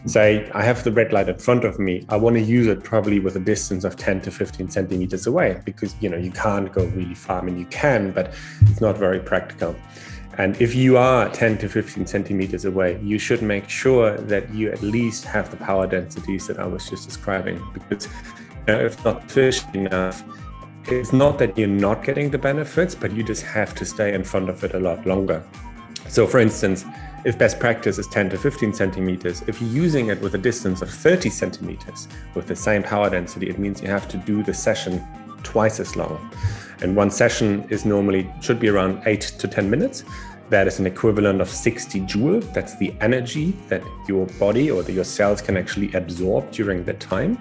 say I have the red light in front of me, I want to use it probably with a distance of 10 to 15 centimeters away, because you can't go really far. I mean, you can, but it's not very practical. And if you are 10 to 15 centimeters away, you should make sure that you at least have the power densities that I was just describing, because if not sufficient enough, it's not that you're not getting the benefits, but you just have to stay in front of it a lot longer. So for instance, if best practice is 10 to 15 centimeters, if you're using it with a distance of 30 centimeters with the same power density, it means you have to do the session twice as long. And one session should be around 8 to 10 minutes. That is an equivalent of 60 joule. That's the energy that your body or your cells can actually absorb during that time.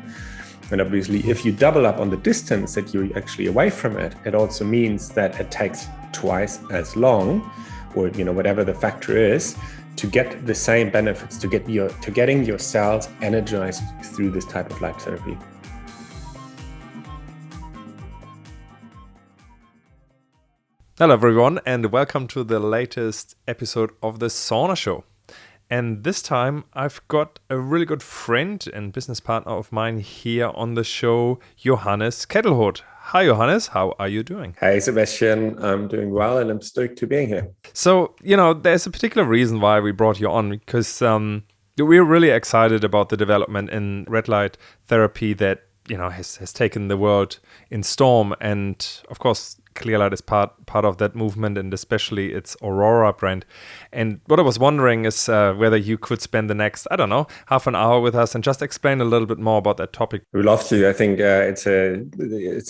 And obviously, if you double up on the distance that you're actually away from it, it also means that it takes twice as long, or whatever the factor is, to get the same benefits, to getting your cells energized through this type of light therapy. Hello everyone, and welcome to the latest episode of the Sauna Show. And this time I've got a really good friend and business partner of mine here on the show, Johannes Kettlehodt. Hi Johannes, how are you doing? Hey Sebastian, I'm doing well and I'm stoked to being here. So, there's a particular reason why we brought you on, because we're really excited about the development in red light therapy that, has taken the world in storm. And of course, Clearlight is part of that movement, and especially its Aurora brand. And what I was wondering is whether you could spend the next, half an hour with us and just explain a little bit more about that topic. We'd love to. I think it's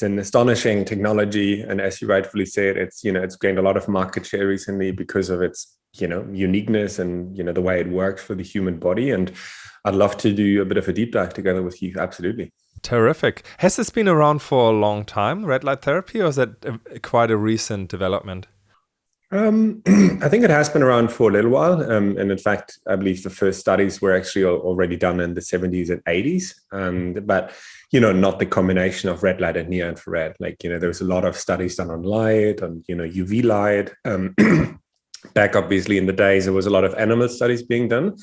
an astonishing technology, and as you rightfully said, it's gained a lot of market share recently because of its uniqueness and the way it works for the human body. And I'd love to do a bit of a deep dive together with you. Absolutely. Terrific. Has this been around for a long time, red light therapy, or is that quite a recent development? I think it has been around for a little while. And in fact, I believe the first studies were actually already done in the 70s and 80s. But, not the combination of red light and near infrared. There was a lot of studies done on light, on, UV light. Back obviously in the days, there was a lot of animal studies being done.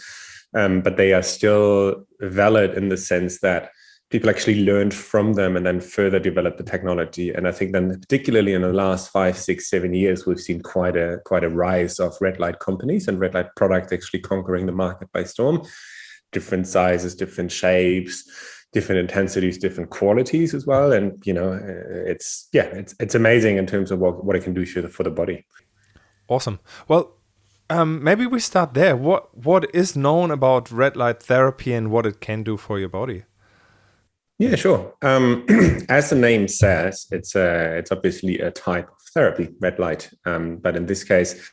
But they are still valid in the sense that people actually learned from them and then further developed the technology. And I think then particularly in the last 5, 6, 7 years, we've seen quite a rise of red light companies and red light products actually conquering the market by storm. Different sizes, different shapes, different intensities, different qualities as well. And, it's amazing in terms of what it can do for the body. Awesome. Well, maybe we start there. What is known about red light therapy and what it can do for your body? Yeah, sure. As the name says, it's obviously a type of therapy, red light. But in this case,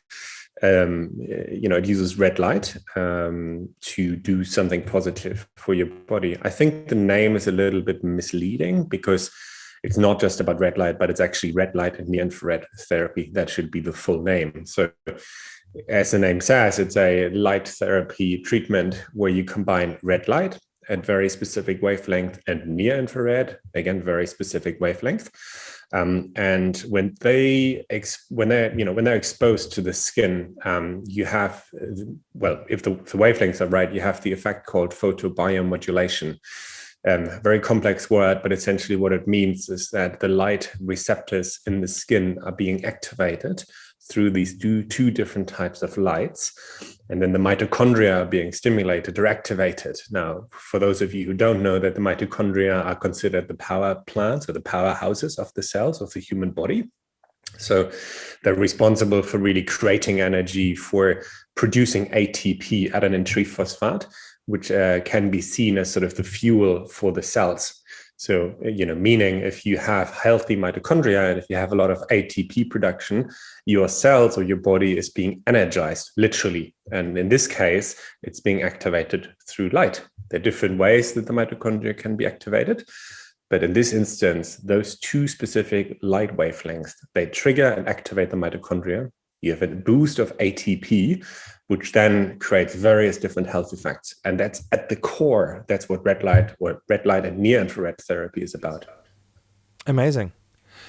it uses red light to do something positive for your body. I think the name is a little bit misleading because it's not just about red light, but it's actually red light and near-infrared therapy. That should be the full name. So as the name says, it's a light therapy treatment where you combine red light at very specific wavelength and near infrared, again, very specific wavelength. And when they're exposed to the skin, you have, if the wavelengths are right, you have the effect called photobiomodulation. Very complex word, but essentially what it means is that the light receptors in the skin are being activated through these two different types of lights. And then the mitochondria are being stimulated or activated. Now, for those of you who don't know that the mitochondria are considered the power plants or the powerhouses of the cells of the human body. So they're responsible for really creating energy, for producing ATP, adenine triphosphate, which can be seen as sort of the fuel for the cells. So, meaning if you have healthy mitochondria and if you have a lot of ATP production, your cells or your body is being energized, literally. And in this case, it's being activated through light. There are different ways that the mitochondria can be activated. But in this instance, those two specific light wavelengths, they trigger and activate the mitochondria. You have a boost of ATP, which then creates various different health effects. And that's at the core. That's what red light and near-infrared therapy is about. Amazing.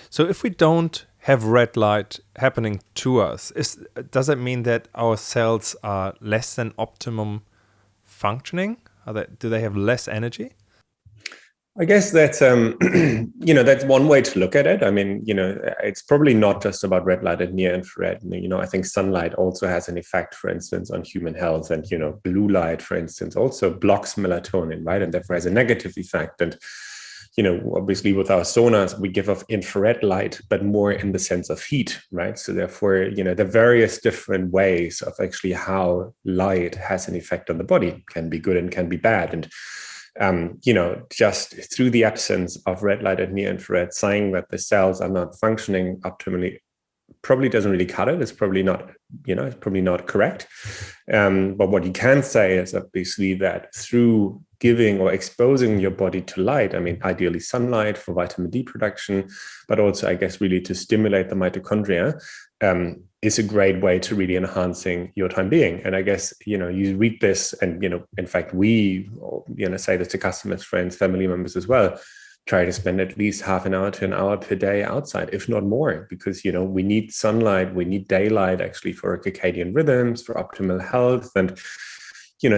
So if we don't have red light happening to us, does it mean that our cells are less than optimum functioning? Do they have less energy? I guess that's that's one way to look at it. I mean, it's probably not just about red light and near infrared. I think sunlight also has an effect, for instance, on human health, and blue light, for instance, also blocks melatonin, right, and therefore has a negative effect. And obviously with our saunas, we give off infrared light, but more in the sense of heat, right? So therefore, the various different ways of actually how light has an effect on the body can be good and can be bad. And just through the absence of red light and near infrared, saying that the cells are not functioning optimally probably doesn't really cut it. It's probably not, it's probably not correct. But what you can say is obviously that through giving or exposing your body to light, I mean, ideally sunlight for vitamin D production, but also, I guess, really to stimulate the mitochondria, is a great way to really enhancing your time being. And I guess, you read this and, in fact, we, say this to customers, friends, family members as well, try to spend at least half an hour to an hour per day outside, if not more, because, we need sunlight, we need daylight actually for circadian rhythms, for optimal health. And,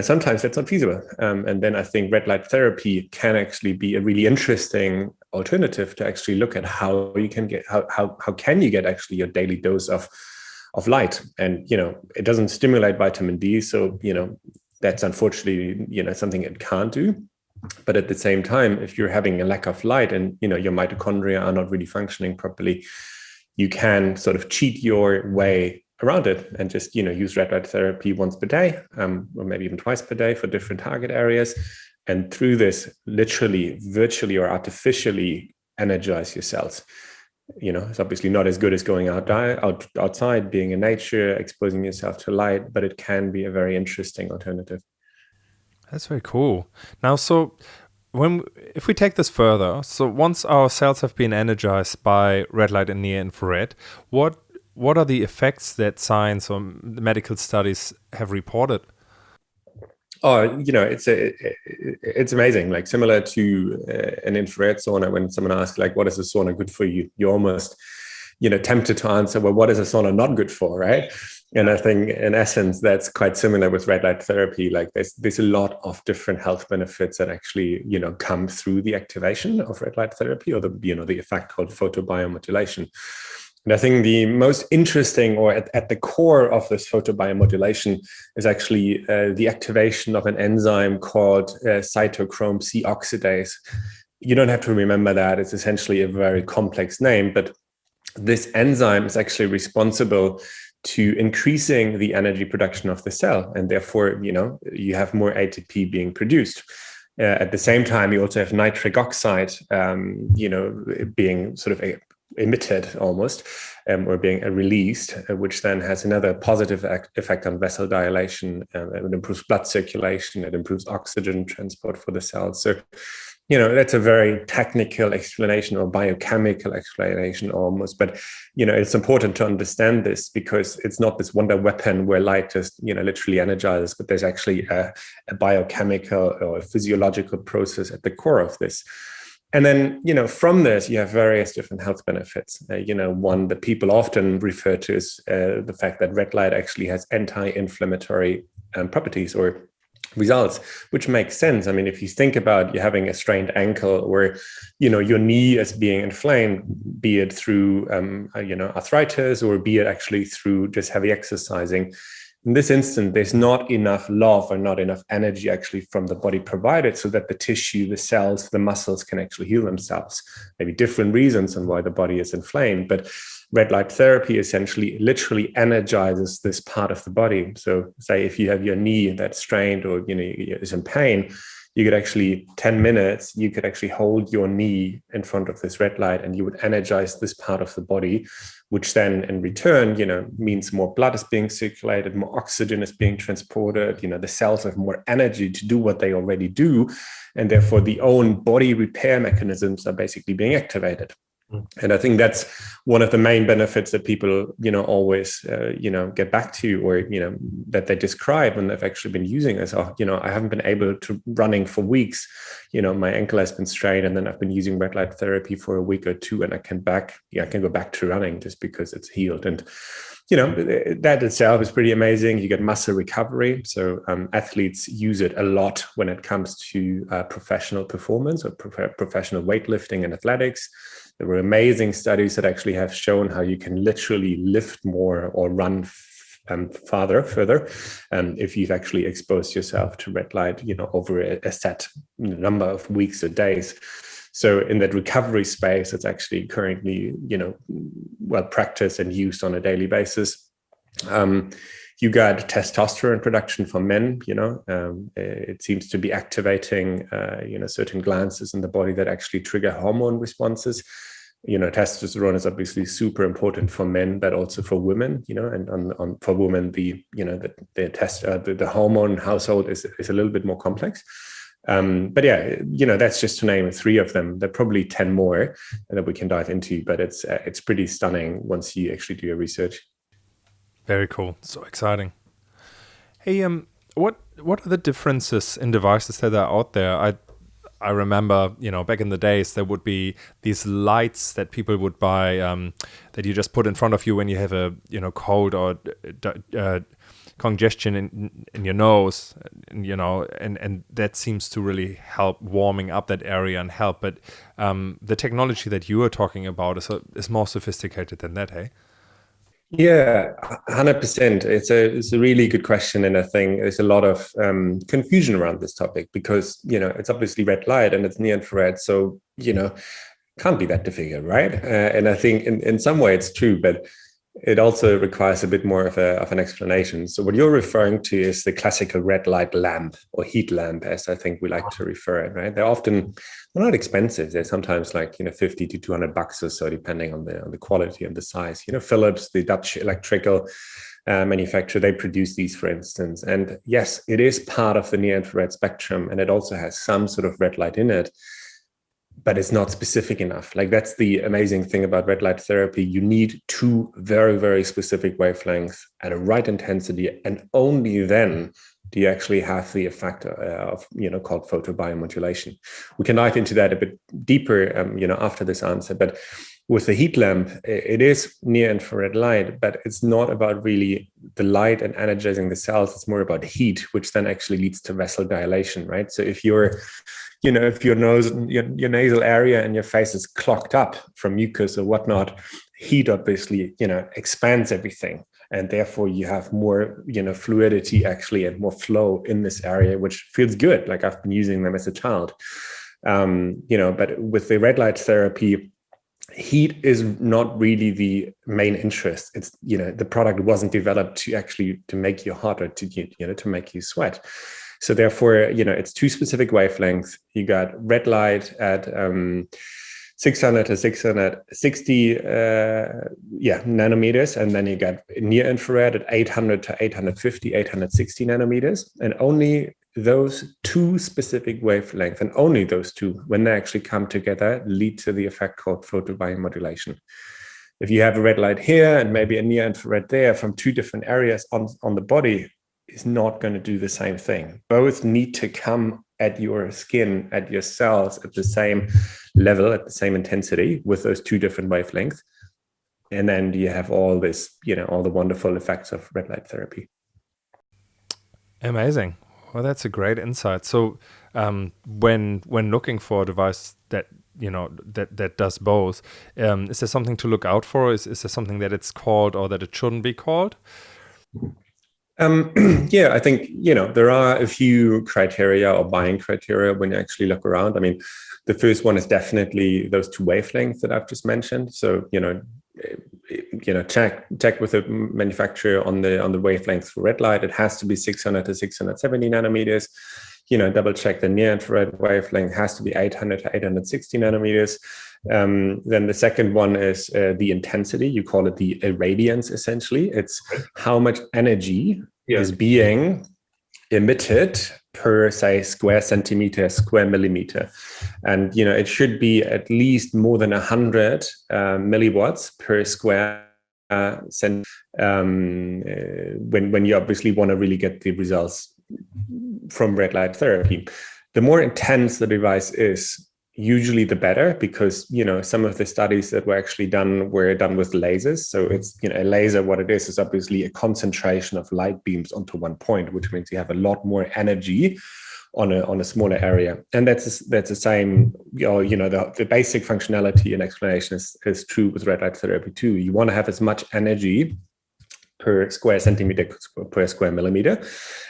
sometimes that's not feasible. And then I think red light therapy can actually be a really interesting alternative to actually look at how you can get, how can you get actually your daily dose of light. And, it doesn't stimulate vitamin D. So, that's unfortunately, something it can't do. But at the same time, if you're having a lack of light and, your mitochondria are not really functioning properly, you can sort of cheat your way around it and just, use red light therapy once per day, or maybe even twice per day for different target areas. And through this, literally, virtually or artificially energize your cells. It's obviously not as good as going outside, being in nature, exposing yourself to light, but it can be a very interesting alternative. That's very cool. Now, so if we take this further, so once our cells have been energized by red light and near infrared, what are the effects that science or medical studies have reported? Oh, it's amazing. Like similar to an infrared sauna, when someone asks, like, what is a sauna good for you? You're almost, tempted to answer, well, what is a sauna not good for, right? And I think in essence, that's quite similar with red light therapy. Like there's a lot of different health benefits that actually, come through the activation of red light therapy, or the effect called photobiomodulation. And I think the most interesting, or at the core of this photobiomodulation, is actually the activation of an enzyme called cytochrome C oxidase. You don't have to remember that. It's essentially a very complex name, but this enzyme is actually responsible to increasing the energy production of the cell. And therefore, you have more ATP being produced. At the same time, you also have nitric oxide, being sort of emitted almost, or being released, which then has another positive effect on vessel dilation. It improves blood circulation. It improves oxygen transport for the cells. So, that's a very technical explanation or biochemical explanation almost. But, it's important to understand this, because it's not this wonder weapon where light just, literally energizes, but there's actually a biochemical or a physiological process at the core of this. And then, from this, you have various different health benefits. One that people often refer to is the fact that red light actually has anti-inflammatory properties or results, which makes sense. I mean, if you think about you having a strained ankle, or, your knee is being inflamed, be it through, arthritis, or be it actually through just heavy exercising. In this instance, there's not enough love or not enough energy actually from the body provided so that the tissue, the cells, the muscles can actually heal themselves. Maybe different reasons on why the body is inflamed, but red light therapy essentially literally energizes this part of the body. So say if you have your knee that's strained or, is in pain, you could actually 10 minutes, you could actually hold your knee in front of this red light and you would energize this part of the body, which then in return, means more blood is being circulated, more oxygen is being transported, the cells have more energy to do what they already do. And therefore the own body repair mechanisms are basically being activated. And I think that's one of the main benefits that people, always, get back to, or, that they describe when they've actually been using this. Oh, I haven't been able to running for weeks. My ankle has been strained, and then I've been using red light therapy for a week or two, and I can go back to running just because it's healed. And that itself is pretty amazing. You get muscle recovery. So athletes use it a lot when it comes to professional performance or professional weightlifting and athletics. There were amazing studies that actually have shown how you can literally lift more or run further if you've actually exposed yourself to red light, over a set number of weeks or days. So in that recovery space, it's actually currently, well practiced and used on a daily basis. You got testosterone production for men, it seems to be activating, certain glands in the body that actually trigger hormone responses. Testosterone is obviously super important for men, but also for women, and for women, the hormone household is a little bit more complex. But yeah, that's just to name 3 of them. There are probably 10 more that we can dive into, but it's pretty stunning once you actually do your research. Very cool. So exciting. Hey, what are the differences in devices that are out there? I remember, back in the days, there would be these lights that people would buy that you just put in front of you when you have a, cold or congestion in your nose, and that seems to really help warming up that area and help. But the technology that you are talking about is more sophisticated than that, hey? Yeah, 100%. It's a really good question, and I think there's a lot of confusion around this topic because it's obviously red light and it's near infrared, so can't be that difficult, right? And I think in some way it's true, but it also requires a bit more of an explanation. So what you're referring to is the classical red light lamp or heat lamp, as I think we like to refer it, right? They're not expensive. They're sometimes like, $50 to $200 or so, depending on the quality and the size. Philips, the Dutch electrical manufacturer, they produce these, for instance. And yes, it is part of the near infrared spectrum, and it also has some sort of red light in it, but it's not specific enough. Like, that's the amazing thing about red light therapy. You need 2 very, very specific wavelengths at a right intensity, and only then do you actually have the effect of called photobiomodulation. We can dive into that a bit deeper, after this answer. But with the heat lamp, it is near infrared light, but it's not about really the light and energizing the cells. It's more about heat, which then actually leads to vessel dilation, right? So if your nose, your nasal area and your face is clogged up from mucus or whatnot, heat obviously, expands everything. And therefore you have more, fluidity actually and more flow in this area, which feels good. Like, I've been using them as a child. But with the red light therapy, heat is not really the main interest. It's, the product wasn't developed to make you hot or to make you sweat. So therefore, it's 2 specific wavelengths. You got red light at 600 to 660 nanometers, and then you got near infrared at 800 to 850, 860 nanometers, and only those 2 specific wavelengths, and only those 2, when they actually come together, lead to the effect called photobiomodulation. If you have a red light here and maybe a near infrared there from 2 different areas on the body, is not going to do the same thing. Both need to come at your skin, at your cells, at the same level, at the same intensity, with those 2 different wavelengths. And then you have all this, all the wonderful effects of red light therapy. Amazing. Well, that's a great insight. So when looking for a device that that does both, is there something to look out for? Is there something that it's called or that it shouldn't be called? Yeah, I think, there are a few criteria or buying criteria when you actually look around. I mean, the first one is definitely those 2 wavelengths that I've just mentioned. So, check with the manufacturer on the wavelengths for red light. It has to be 600 to 670 nanometers. Double check the near infrared wavelength has to be 800 to 860 nanometers. Then the second one is the intensity. You call it the irradiance, essentially. It's how much energy is being emitted per, say, square centimeter, square millimeter. And, it should be at least more than 100 milliwatts per square cent when you obviously want to really get the results from red light therapy. The more intense the device is, usually the better, because some of the studies that were actually done were done with lasers. So it's a laser, what it is obviously a concentration of light beams onto one point, which means you have a lot more energy on a smaller area. And that's the same, the basic functionality and explanation is true with red light therapy too. You want to have as much energy per square centimeter per square millimeter,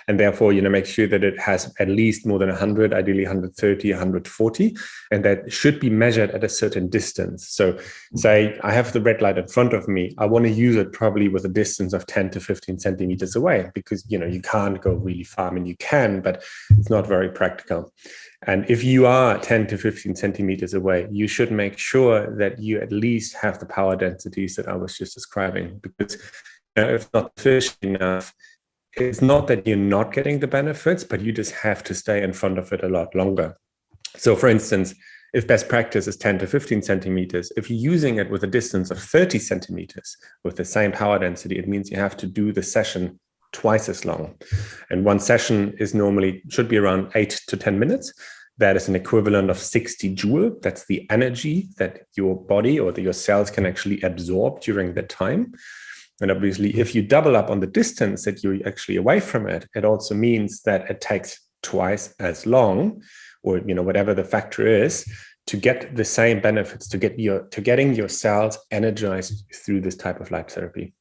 and therefore make sure that it has at least more than 100, ideally 130, 140, and that should be measured at a certain distance. So say I have the red light in front of me, I want to use it probably with a distance of 10 to 15 centimeters away, because you can't go really far. I mean, you can, but it's not very practical. And if you are 10 to 15 centimeters away, you should make sure that you at least have the power densities that I was just describing, because if not efficient enough, it's not that you're not getting the benefits, but you just have to stay in front of it a lot longer. So for instance, if best practice is 10 to 15 centimeters, if you're using it with a distance of 30 centimeters with the same power density, it means you have to do the session twice as long. And one session should be around 8 to 10 minutes. That is an equivalent of 60 joule. That's the energy that your body or your cells can actually absorb during that time. And obviously, if you double up on the distance that you're actually away from it, it also means that it takes twice as long, or whatever the factor is, to get the same benefits, to getting your cells energized through this type of light therapy.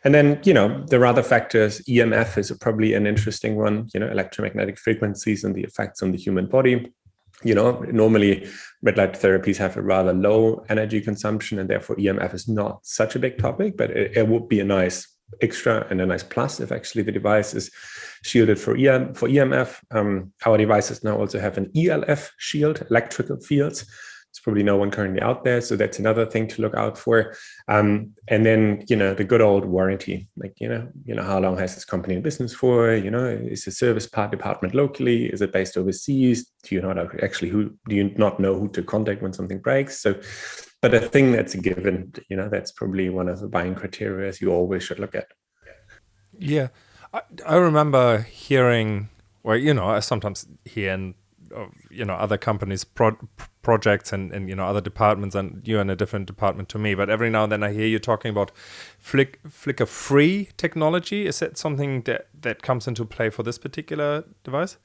And then, there are other factors. EMF is probably an interesting one, electromagnetic frequencies and the effects on the human body. Normally red light therapies have a rather low energy consumption, and therefore EMF is not such a big topic, but it would be a nice extra and a nice plus if actually the device is shielded for EMF. Our devices now also have an ELF shield, electrical fields. There's probably no one currently out there, so that's another thing to look out for. And then the good old warranty, like how long has this company in business for? Is the service department locally? Is it based overseas? Do you not know who to contact when something breaks? So, but I think that's a given. That's probably one of the buying criteria you always should look at. Yeah, I remember hearing, I sometimes hear in other companies' projects and other departments, and you're in a different department to me, but every now and then I hear you talking about flicker-free technology. Is that something that comes into play for this particular device?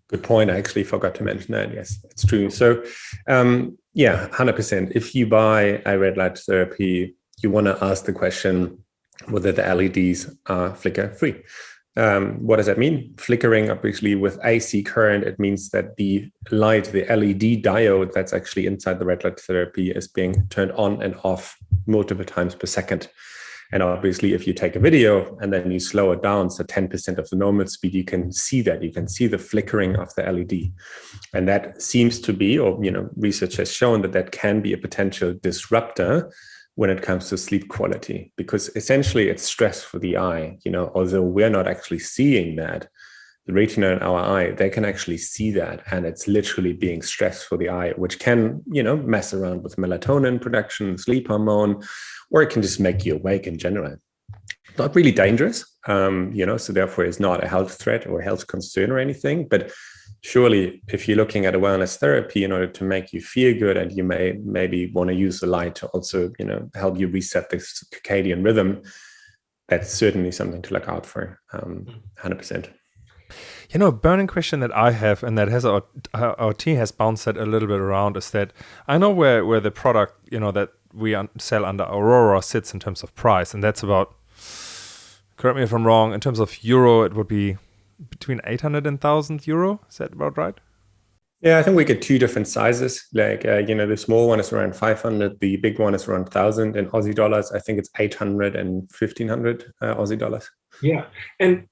Good point. I actually forgot to mention that. Yes, it's true. So 100%. If you buy a red light therapy, you want to ask the question whether the LEDs are flicker-free. What does that mean? Flickering, obviously, with AC current, it means that the light, the LED diode that's actually inside the red light therapy is being turned on and off multiple times per second. And obviously, if you take a video and then you slow it down, so 10% of the normal speed, you can see that. You can see the flickering of the LED. And that seems to be, or research has shown that can be a potential disruptor when it comes to sleep quality, because essentially it's stress for the eye. Although we're not actually seeing that, the retina in our eye, they can actually see that, and it's literally being stressed for the eye, which can mess around with melatonin production, sleep hormone, or it can just make you awake in general. Not really dangerous, so therefore it's not a health threat or health concern or anything, but surely, if you're looking at a wellness therapy in order to make you feel good, and you maybe want to use the light to also, help you reset the circadian rhythm, that's certainly something to look out for, 100%. A burning question that I have, and that has our team has bounced that a little bit around, is that I know where the product, that we sell under Aurora sits in terms of price, and that's about, correct me if I'm wrong, in terms of euro, it would be between 800 and 1,000 euro. Is that about right? Yeah, I think we get two different sizes. Like, the small one is around 500. The big one is around 1,000 in Aussie dollars. I think it's 800 and 1,500 Aussie dollars. Yeah. And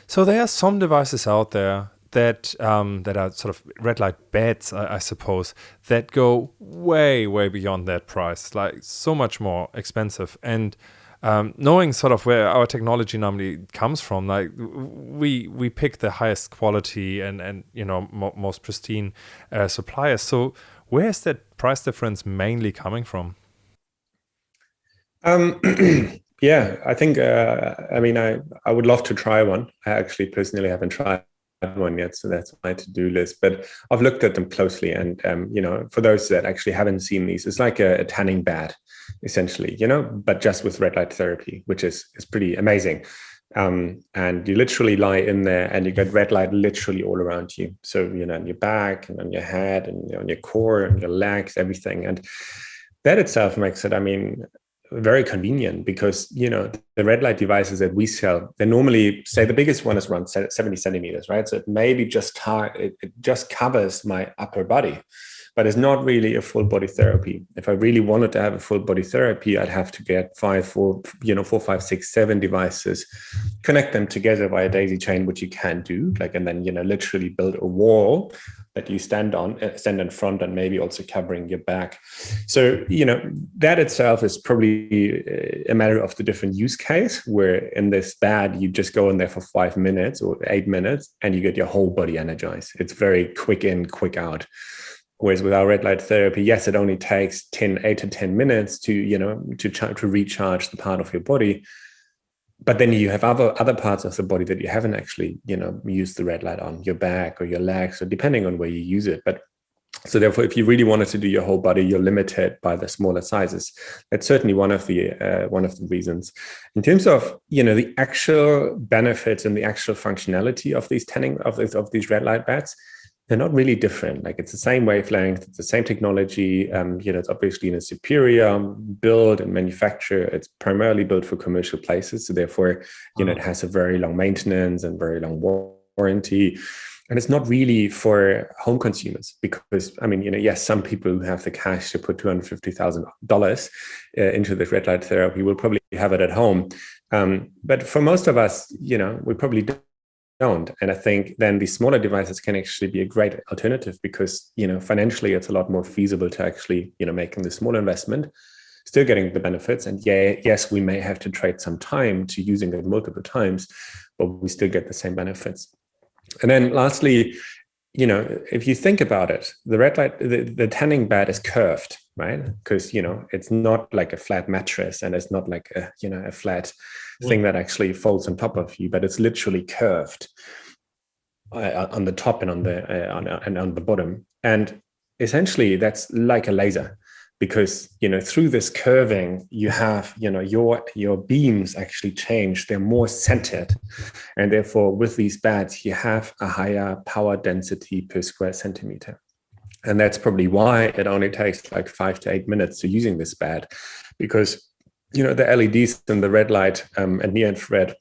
so there are some devices out there that are sort of red light beds, I suppose, that go way, way beyond that price, like so much more expensive. And knowing sort of where our technology normally comes from, like we pick the highest quality and most pristine suppliers. So where is that price difference mainly coming from? Yeah, I think, I would love to try one. I actually personally haven't tried one yet, so that's on my to-do list. But I've looked at them closely, and for those that actually haven't seen these, it's like a tanning bed, essentially, but just with red light therapy, which is pretty amazing. And you literally lie in there, and you get red light literally all around you. So on your back and on your head and on your core and your legs, everything, and that itself makes it, very convenient, because the red light devices that we sell, they normally say the biggest one is around 70 centimeters, right? So it maybe just it just covers my upper body, but it's not really a full body therapy. If I really wanted to have a full body therapy, I'd have to get 4, 5, 6, 7 devices, connect them together via daisy chain, which you can do, and then literally build a wall that you stand in front, and maybe also covering your back. So that itself is probably a matter of the different use case, where in this bed you just go in there for 5 minutes or 8 minutes and you get your whole body energized. It's very quick in, quick out. Whereas with our red light therapy, yes, it only takes 8 to 10 minutes to recharge the part of your body. But then you have other parts of the body that you haven't actually, used the red light on, your back or your legs, or depending on where you use it. But so therefore, if you really wanted to do your whole body, you're limited by the smaller sizes. That's certainly one of the reasons. In terms of the actual benefits and the actual functionality of these of these red light beds, they're not really different. Like, it's the same wavelength, it's the same technology. It's obviously in a superior build and manufacture. It's primarily built for commercial places, so therefore, it has a very long maintenance and very long warranty. And it's not really for home consumers, because yes, some people who have the cash to put $250,000 into the red light therapy will probably have it at home. But for most of us, we probably don't. And I think then the smaller devices can actually be a great alternative, because financially it's a lot more feasible to actually making the small investment, still getting the benefits. And yes, we may have to trade some time to using it multiple times, but we still get the same benefits. And then lastly, if you think about it, the red light, the tanning bed is curved, right? Because it's not like a flat mattress, and it's not like a flat thing that actually folds on top of you, but it's literally curved on the top and on the bottom. And essentially, that's like a laser, because through this curving, you have your beams actually change. They're more centered, and therefore with these beds you have a higher power density per square centimeter. And that's probably why it only takes like 5 to 8 minutes to using this bed, because the LEDs and the red light and near-infrared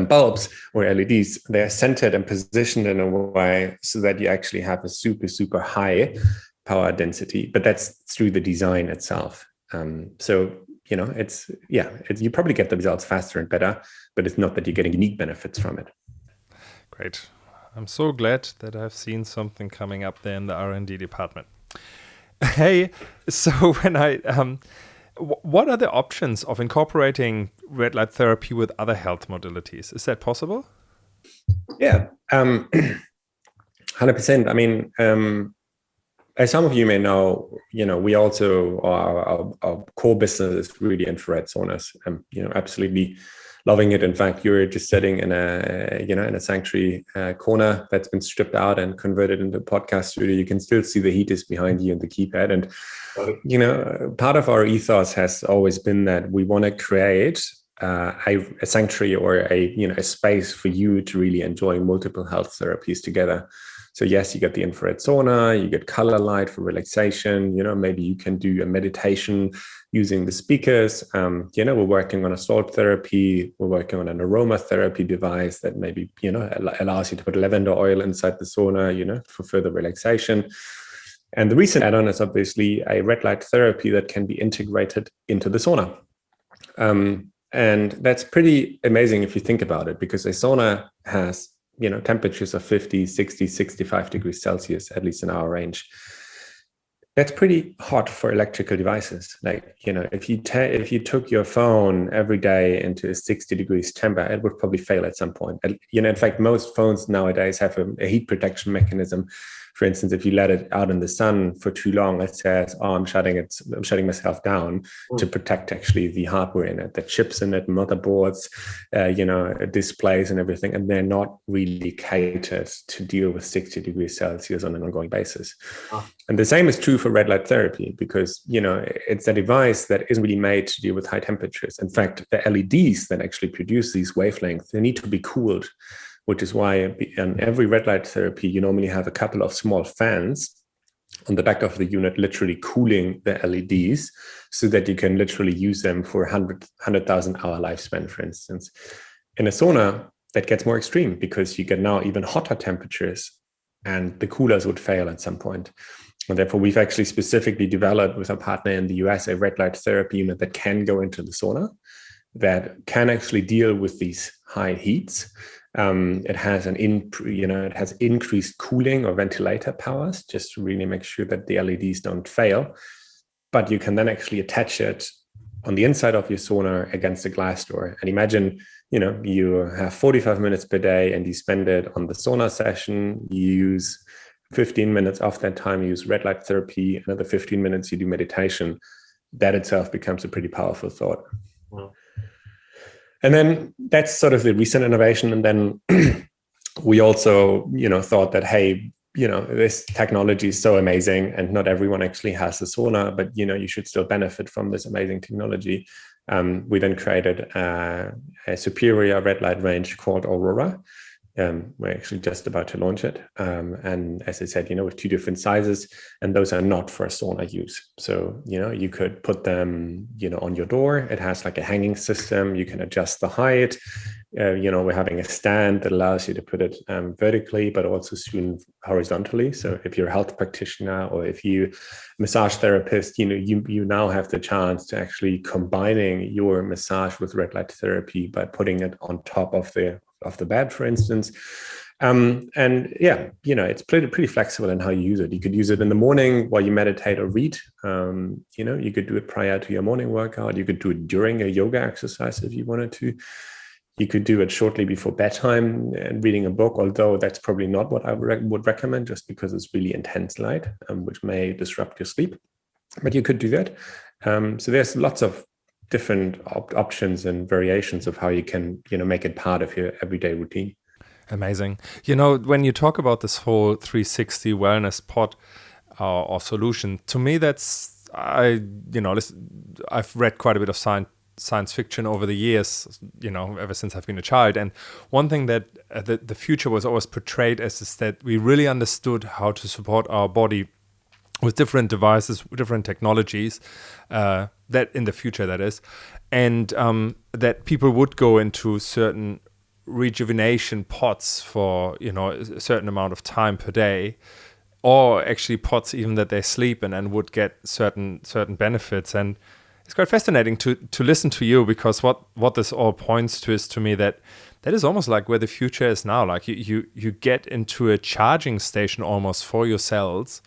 bulbs or LEDs, they're centered and positioned in a way so that you actually have a super, super high power density, but that's through the design itself. So you probably get the results faster and better, but it's not that you're getting unique benefits from it. Great. I'm so glad that I've seen something coming up there in the R&D department. Hey, so what are the options of incorporating red light therapy with other health modalities? Is that possible? Yeah, 100%. As some of you may know, we also, our core business is really infrared saunas. Absolutely loving it. In fact, you're just sitting in a sanctuary corner that's been stripped out and converted into a podcast studio. You can still see the heaters behind you and the keypad. And part of our ethos has always been that we want to create a sanctuary or a space for you to really enjoy multiple health therapies together. So yes, you get the infrared sauna, you get color light for relaxation. Maybe you can do a meditation using the speakers. We're working on a salt therapy. We're working on an aromatherapy device that maybe, allows you to put lavender oil inside the sauna, for further relaxation. And the recent add-on is obviously a red light therapy that can be integrated into the sauna. And that's pretty amazing if you think about it, because a sauna has temperatures of 50, 60, 65 degrees Celsius, at least in our range. That's pretty hot for electrical devices. Like, if you took your phone every day into a 60 degrees temperature, it would probably fail at some point. And, in fact, most phones nowadays have a heat protection mechanism. For instance, if you let it out in the sun for too long, it says, "Oh, I'm shutting myself down," to protect actually the hardware in it, the chips in it, motherboards, displays and everything. And they're not really catered to deal with 60 degrees Celsius on an ongoing basis. And the same is true for red light therapy, because, it's a device that isn't really made to deal with high temperatures. In fact, the LEDs that actually produce these wavelengths, they need to be cooled, which is why in every red light therapy, you normally have a couple of small fans on the back of the unit, literally cooling the LEDs, so that you can literally use them for 100,000 hour lifespan, for instance. In a sauna, that gets more extreme, because you get now even hotter temperatures, and the coolers would fail at some point. And therefore, we've actually specifically developed with our partner in the US a red light therapy unit that can go into the sauna, that can actually deal with these high heats. It has it has increased cooling or ventilator powers, just to really make sure that the LEDs don't fail. But you can then actually attach it on the inside of your sauna against a glass door. And imagine, you have 45 minutes per day, and you spend it on the sauna session. You use 15 minutes of that time, you use red light therapy, another 15 minutes you do meditation. That itself becomes a pretty powerful thought. Wow. And then that's sort of the recent innovation. And then we also, thought that, hey, this technology is so amazing, and not everyone actually has a sauna, but, you should still benefit from this amazing technology. We then created a superior red light range called Aurora. We're actually just about to launch it. And as I said, with 2 different sizes, and those are not for sauna use. So, you could put them, on your door. It has like a hanging system. You can adjust the height. We're having a stand that allows you to put it vertically, but also soon horizontally. So if you're a health practitioner, or if you massage therapist, you now have the chance to actually combining your massage with red light therapy by putting it on top of the bed, for instance. And yeah, it's pretty flexible in how you use it. You could use it in the morning while you meditate or read. You could do it prior to your morning workout. You could do it during a yoga exercise if you wanted to. You could do it shortly before bedtime and reading a book, although that's probably not what I would recommend, just because it's really intense light, which may disrupt your sleep. But you could do that. So there's lots of different options and variations of how you can, make it part of your everyday routine. Amazing. When you talk about this whole 360 wellness pod or solution, to me, I've read quite a bit of science fiction over the years, ever since I've been a child. And one thing that the future was always portrayed as is that we really understood how to support our body with different devices, different technologies, that in the future, that is, and that people would go into certain rejuvenation pods for, a certain amount of time per day, or actually pods even that they sleep in and would get certain benefits. And it's quite fascinating to listen to you, because what this all points to is, to me, that is almost like where the future is now. Like you get into a charging station almost for your cells,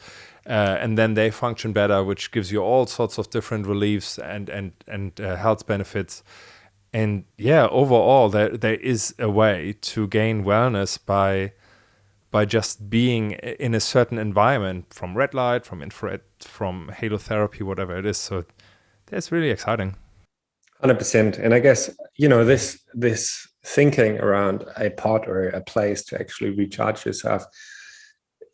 and then they function better, which gives you all sorts of different reliefs and health benefits. And yeah, overall, there is a way to gain wellness by just being in a certain environment, from red light, from infrared, from halotherapy, whatever it is. So that's really exciting. 100%. And I guess, this thinking around a pod or a place to actually recharge yourself,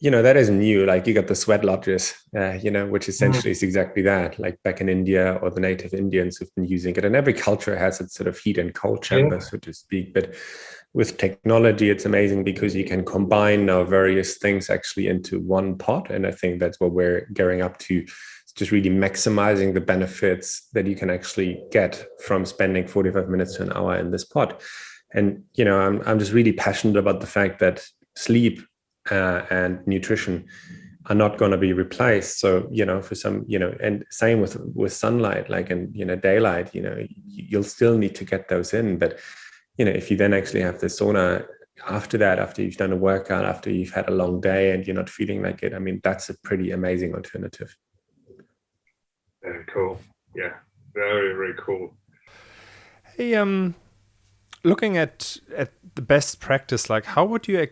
that isn't new. Like, you got the sweat lodges, which essentially is exactly that. Like back in India, or the native Indians have been using it. And every culture has its sort of heat and cold chamber, so to speak. But with technology, it's amazing, because you can combine now various things actually into one pod. And I think that's what we're gearing up to. It's just really maximizing the benefits that you can actually get from spending 45 minutes to an hour in this pod. And, I'm just really passionate about the fact that sleep and nutrition are not going to be replaced. So, for some, and same with sunlight, like in, daylight, you'll still need to get those in. But, if you then actually have the sauna after that, after you've done a workout, after you've had a long day and you're not feeling like it, I mean, that's a pretty amazing alternative. Very cool. Yeah, very, very cool. Hey, looking at the best practice, like how would you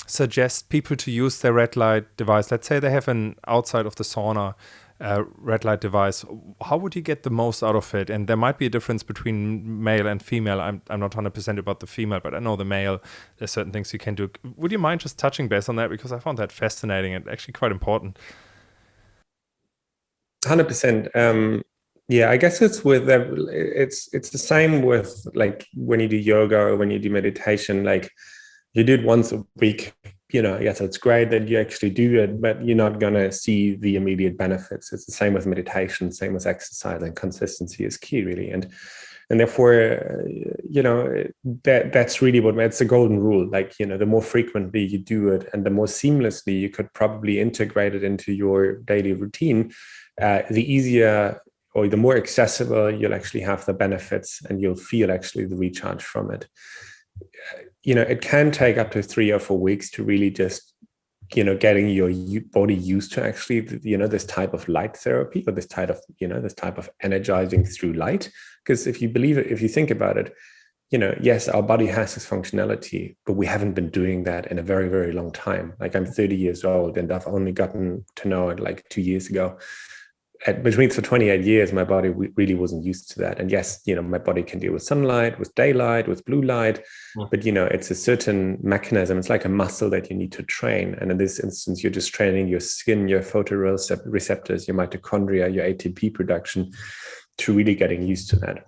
suggest people to use their red light device? Let's say they have an outside of the sauna red light device. How would you get the most out of it? And there might be a difference between male and female. I'm not 100% about the female, but I know the male. There's certain things you can do. Would you mind just touching base on that, because I found that fascinating and actually quite important? 100%. Yeah, I guess it's with it's the same with like when you do yoga or when you do meditation. Like you do it once a week, yes, it's great that you actually do it, but you're not gonna see the immediate benefits. It's the same with meditation, same with exercise, and consistency is key, really. And therefore, that's really what it's the golden rule. Like, the more frequently you do it and the more seamlessly you could probably integrate it into your daily routine, the easier or the more accessible you'll actually have the benefits, and you'll feel actually the recharge from it. It can take up to 3 or 4 weeks to really just getting your body used to actually this type of light therapy, or this type of energizing through light. Because if you think about it, yes, our body has this functionality, but we haven't been doing that in a very, very long time. Like, I'm 30 years old, and I've only gotten to know it like 2 years ago. Which means for 28 years, my body really wasn't used to that. And yes, my body can deal with sunlight, with daylight, with blue light, but it's a certain mechanism. It's like a muscle that you need to train. And in this instance, you're just training your skin, your photoreceptors, your mitochondria, your ATP production, to really getting used to that.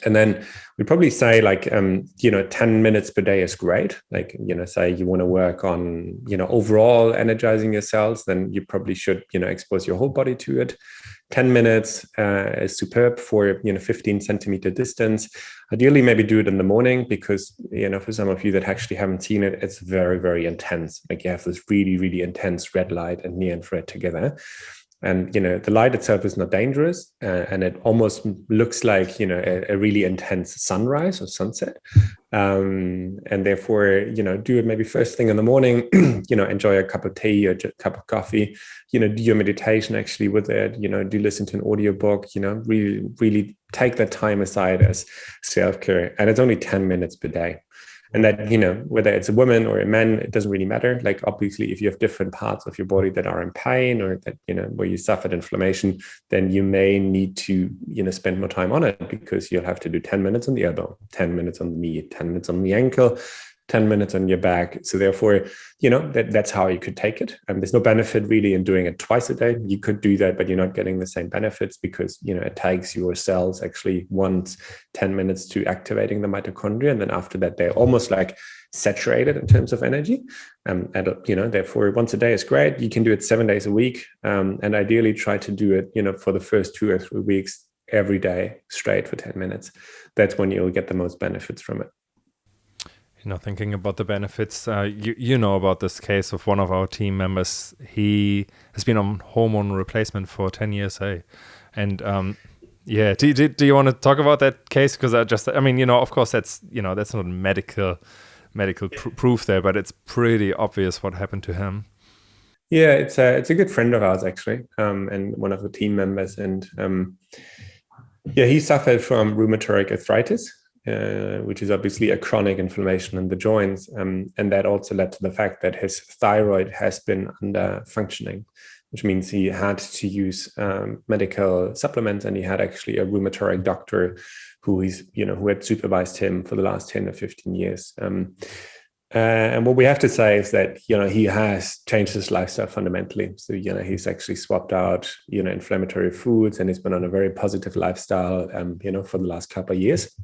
And then we probably say like, 10 minutes per day is great. Like, say you want to work on, overall energizing your cells, then you probably should, expose your whole body to it. 10 minutes is superb for, 15 centimeter distance. Ideally, maybe do it in the morning, because, for some of you that actually haven't seen it, it's very, very intense. Like, you have this really, really intense red light and near infrared together. And the light itself is not dangerous, and it almost looks like a really intense sunrise or sunset. And therefore, do it maybe first thing in the morning. Enjoy a cup of tea or a cup of coffee. Do your meditation actually with it. Do listen to an audiobook. Really, really take that time aside as self-care, and it's only 10 minutes per day. And that, whether it's a woman or a man, it doesn't really matter. Like, obviously, if you have different parts of your body that are in pain, or that, where you suffered inflammation, then you may need to, spend more time on it, because you'll have to do 10 minutes on the elbow, 10 minutes on the knee, 10 minutes on the ankle, 10 minutes on your back. So therefore, that's how you could take it. And there's no benefit really in doing it twice a day. You could do that, but you're not getting the same benefits, because, it takes your cells actually 10 minutes to activating the mitochondria. And then after that, they're almost like saturated in terms of energy. And, therefore once a day is great. You can do it 7 days a week. And ideally try to do it, for the first 2 or 3 weeks, every day straight for 10 minutes. That's when you'll get the most benefits from it. Thinking about the benefits, you know about this case of one of our team members. He has been on hormone replacement for 10 years, and yeah. Do you want to talk about that case? Because of course that's not medical proof there, but it's pretty obvious what happened to him. Yeah, it's a good friend of ours actually, and one of the team members, and yeah, he suffered from rheumatoid arthritis. Which is obviously a chronic inflammation in the joints. And that also led to the fact that his thyroid has been under functioning, which means he had to use medical supplements. And he had actually a rheumatoid doctor who had supervised him for the last 10 or 15 years. And what we have to say is that, he has changed his lifestyle fundamentally. So, he's actually swapped out, inflammatory foods, and he's been on a very positive lifestyle, for the last couple of years.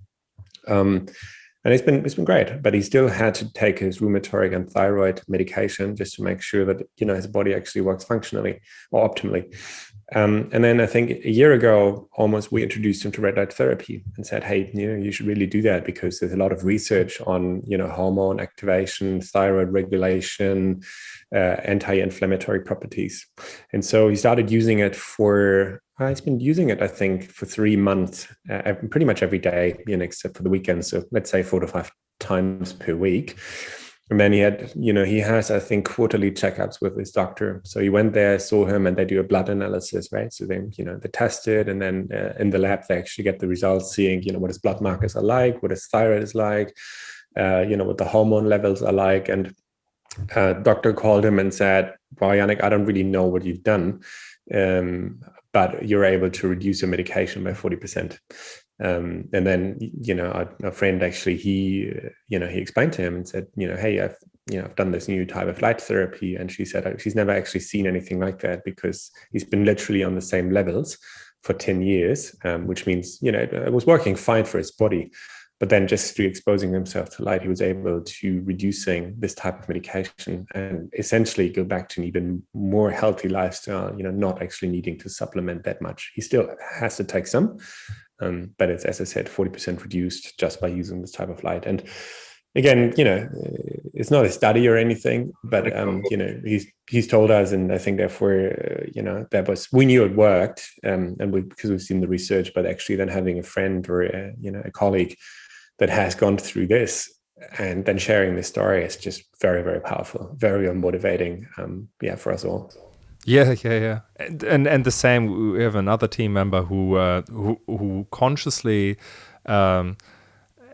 And it's been great, but he still had to take his rheumatoid and thyroid medication just to make sure that his body actually works functionally or optimally. And then I think a year ago, almost, we introduced him to red light therapy and said, hey, you should really do that, because there's a lot of research on hormone activation, thyroid regulation, anti-inflammatory properties. And so he started using it he's been using it, I think, for 3 months, pretty much every day, except for the weekends. So let's say 4 to 5 times per week. And then he has, I think, quarterly checkups with his doctor. So he went there, saw him, and they do a blood analysis, right? So then, they test it, and then in the lab, they actually get the results, seeing, what his blood markers are like, what his thyroid is like, what the hormone levels are like. And doctor called him and said, well, Yannick, I don't really know what you've done, but you're able to reduce your medication by 40%. And then, our friend actually, he explained to him and said, hey, I've done this new type of light therapy. And she said she's never actually seen anything like that, because he's been literally on the same levels for 10 years, which means, it was working fine for his body. But then just through exposing himself to light, he was able to reducing this type of medication and essentially go back to an even more healthy lifestyle, not actually needing to supplement that much. He still has to take some, but it's, as I said, 40% reduced just by using this type of light. And again, it's not a study or anything, but, he's told us, and I think therefore, we knew it worked, because we've seen the research, but actually then having a friend or, a colleague that has gone through this and then sharing this story is just very, very powerful, very motivating, for us all. Yeah. And the same, we have another team member who consciously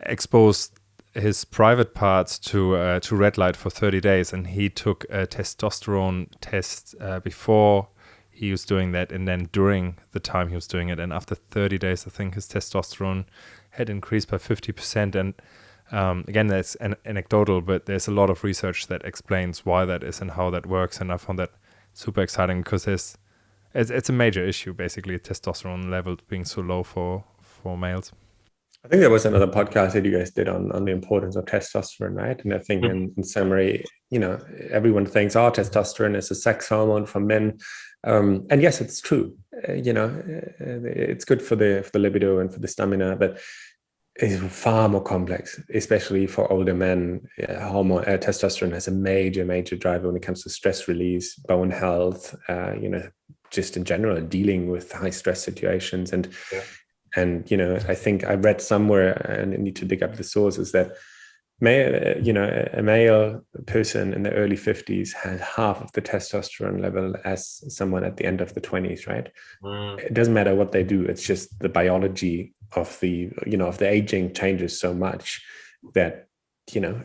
exposed his private parts to red light for 30 days, and he took a testosterone test before he was doing that, and then during the time he was doing it, and after 30 days, I think his testosterone had increased by 50%. And again, that's anecdotal, but there's a lot of research that explains why that is and how that works, and I found that super exciting, because it's a major issue, basically, testosterone levels being so low for males. I think there was another podcast that you guys did on the importance of testosterone, right? And I think in summary, everyone thinks, testosterone is a sex hormone for men. And yes, it's true. It's good for the libido and for the stamina, but it's far more complex, especially for older men. Testosterone has a major, major driver when it comes to stress release, bone health, just in general, dealing with high stress situations. And I think I read somewhere, and I need to dig up the sources, that a male person in the early 50s has half of the testosterone level as someone at the end of the 20s, right? It doesn't matter what they do. It's just the biology of the aging changes so much that,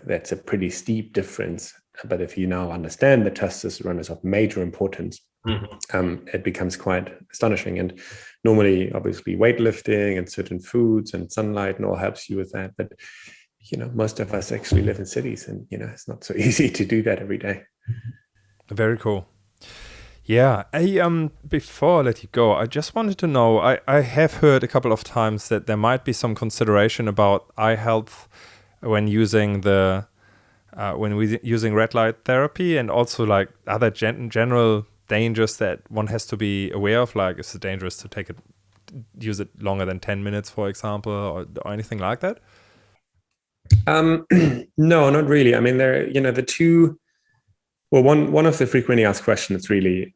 that's a pretty steep difference. But if you now understand that testosterone is of major importance, it becomes quite astonishing. And normally, obviously, weightlifting and certain foods and sunlight and all helps you with that. But most of us actually live in cities, and it's not so easy to do that every day. Very cool. Yeah. Before I let you go, I just wanted to know, I have heard a couple of times that there might be some consideration about eye health when using using red light therapy, and also like other general dangers that one has to be aware of. Like, is it dangerous to use it longer than 10 minutes, for example, or anything like that? No, not really. I mean, the two. Well, one of the frequently asked questions really,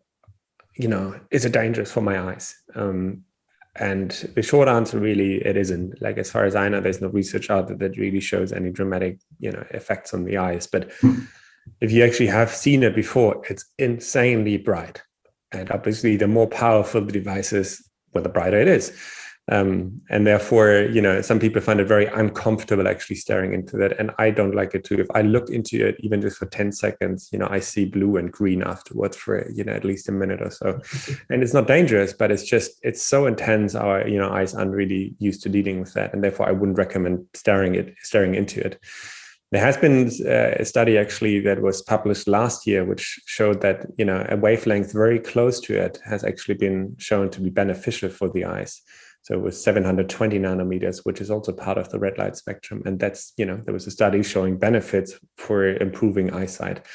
is it dangerous for my eyes? And the short answer, really, it isn't. Like, as far as I know, there's no research out there that really shows any dramatic, effects on the eyes. But if you actually have seen it before, it's insanely bright. And obviously, the more powerful the device is, well, the brighter it is. And therefore, some people find it very uncomfortable actually staring into that. And I don't like it too. If I look into it, even just for 10 seconds, I see blue and green afterwards for, at least a minute or so. And it's not dangerous, but it's so intense. Our, eyes aren't really used to dealing with that. And therefore, I wouldn't recommend staring into it. There has been a study actually that was published last year, which showed that, a wavelength very close to it has actually been shown to be beneficial for the eyes. So it was 720 nanometers, which is also part of the red light spectrum. And that's, there was a study showing benefits for improving eyesight.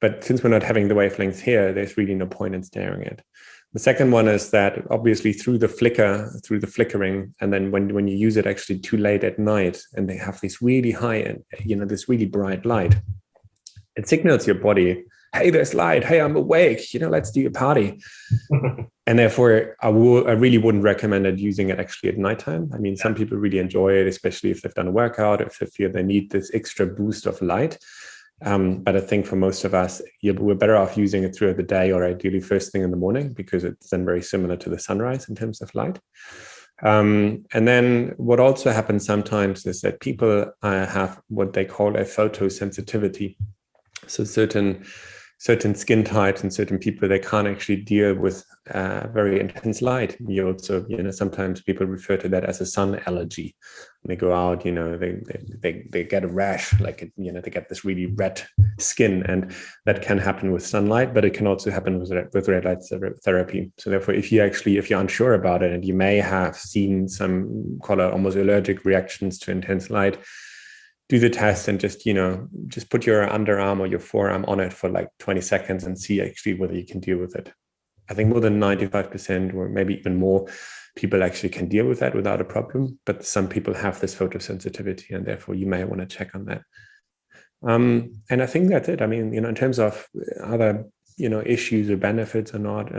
But since we're not having the wavelength here, there's really no point in staring at it. The second one is that obviously through the flickering, and then when you use it actually too late at night, and they have this really high, this really bright light, it signals your body, hey, there's light. Hey, I'm awake. Let's do a party. And therefore, I really wouldn't recommend it using it actually at nighttime. I mean, some people really enjoy it, especially if they've done a workout, if they feel they need this extra boost of light. But I think for most of us, we're better off using it throughout the day, or ideally first thing in the morning, because it's then very similar to the sunrise in terms of light. And then what also happens sometimes is that people have what they call a photosensitivity. So certain skin types and certain people, they can't actually deal with very intense light. You also, sometimes people refer to that as a sun allergy. When they go out, they get a rash, like, they get this really red skin, and that can happen with sunlight, but it can also happen with red light therapy. So therefore, if you're unsure about it, and you may have seen some, call it almost allergic reactions to intense light, do the test and just put your underarm or your forearm on it for like 20 seconds and see actually whether you can deal with it. I think more than 95% or maybe even more people actually can deal with that without a problem, but some people have this photosensitivity, and therefore you may want to check on that. And I think that's it. I mean, in terms of other, issues or benefits or not,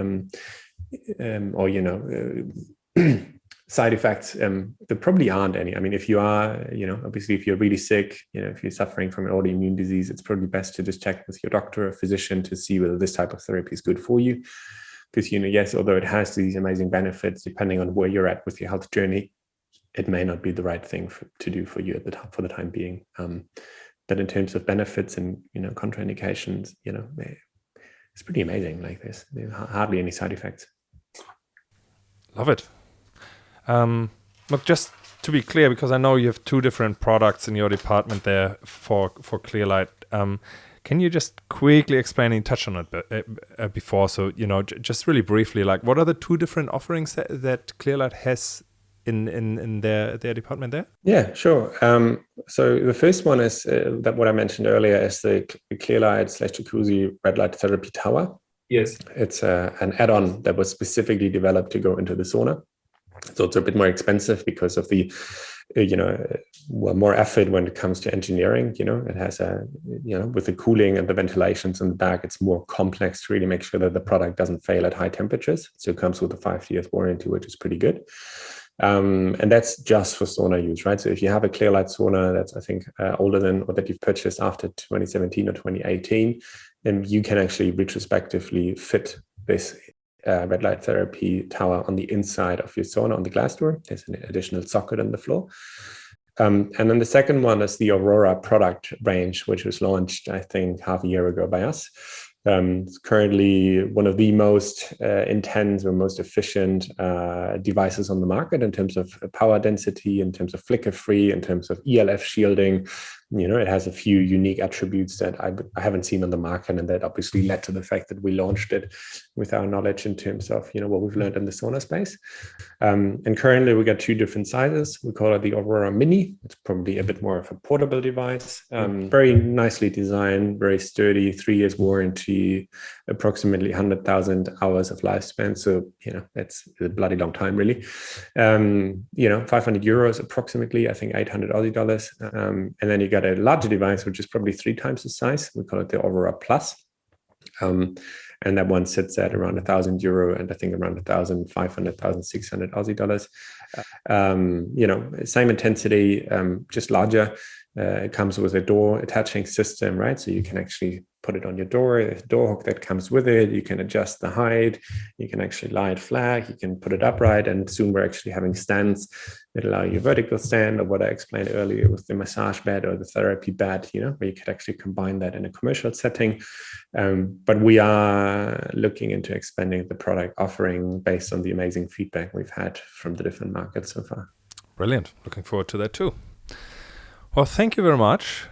side effects, there probably aren't any. I mean, if you are, obviously if you're really sick, if you're suffering from an autoimmune disease, it's probably best to just check with your doctor or physician to see whether this type of therapy is good for you. Because, yes, although it has these amazing benefits, depending on where you're at with your health journey, it may not be the right thing to do for you for the time being. But in terms of benefits and, contraindications, it's pretty amazing like this. There's hardly any side effects. Love it. Look, just to be clear, because I know you have two different products in your department there for Clearlight. Can you just quickly explain and touch on it before? So, just really briefly, like, what are the two different offerings that Clearlight has in their department there? Yeah, sure. So the first one is that what I mentioned earlier is the Clearlight/Jacuzzi red light therapy tower. Yes. It's an add-on that was specifically developed to go into the sauna. So it's a bit more expensive because of the, more effort when it comes to engineering. It has with the cooling and the ventilations in the back, it's more complex to really make sure that the product doesn't fail at high temperatures. So it comes with a 5-year warranty, which is pretty good. And that's just for sauna use, right? So if you have a Clearlight sauna that's, I think, older than, or that you've purchased after 2017 or 2018, then you can actually retrospectively fit this red light therapy tower on the inside of your sauna on the glass door. There's an additional socket on the floor. And then the second one is the Aurora product range, which was launched, I think, half a year ago by us. It's currently one of the most intense or most efficient devices on the market in terms of power density, in terms of flicker free, in terms of ELF shielding. It has a few unique attributes that I haven't seen on the market, and that obviously led to the fact that we launched it with our knowledge in terms of what we've learned in the sauna space. And currently we got two different sizes. We call it the Aurora Mini. It's probably a bit more of a portable device. Very nicely designed, very sturdy, 3 years warranty, approximately 100,000 hours of lifespan. So that's a bloody long time, really. 500 euros approximately, I think 800 Aussie dollars. And then you got a larger device, which is probably 3 times the size. We call it the Aurora Plus. And that one sits at around €1,000 and I think around 1,500, 1,600 Aussie dollars. Same intensity, just larger. It comes with a door attaching system, right? So you can actually put it on your door. There's a door hook that comes with it. You can adjust the height. You can actually lie it flat. You can put it upright. And soon we're actually having stands that allow you a vertical stand, or what I explained earlier with the massage bed or the therapy bed, where you could actually combine that in a commercial setting. But we are looking into expanding the product offering based on the amazing feedback we've had from the different markets so far. Brilliant. Looking forward to that too. Well, thank you very much.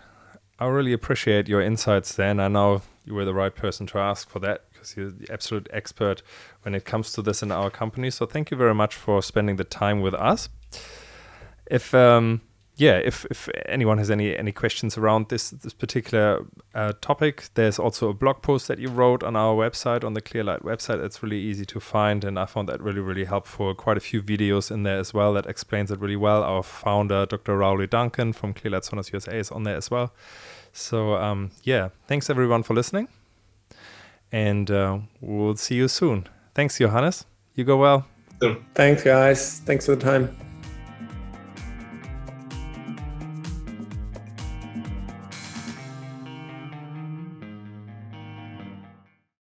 I really appreciate your insights there, and I know you were the right person to ask for that, because you're the absolute expert when it comes to this in our company. So thank you very much for spending the time with us. If anyone has any questions around this particular topic, there's also a blog post that you wrote on our website, on the Clearlight website. It's really easy to find, and I found that really, really helpful. Quite a few videos in there as well that explains it really well. Our founder, Dr. Rowley Duncan from Clearlight Saunas USA, is on there as well. So thanks everyone for listening, and we'll see you soon. Thanks, Johannes. You go well. Thanks, guys. Thanks for the time.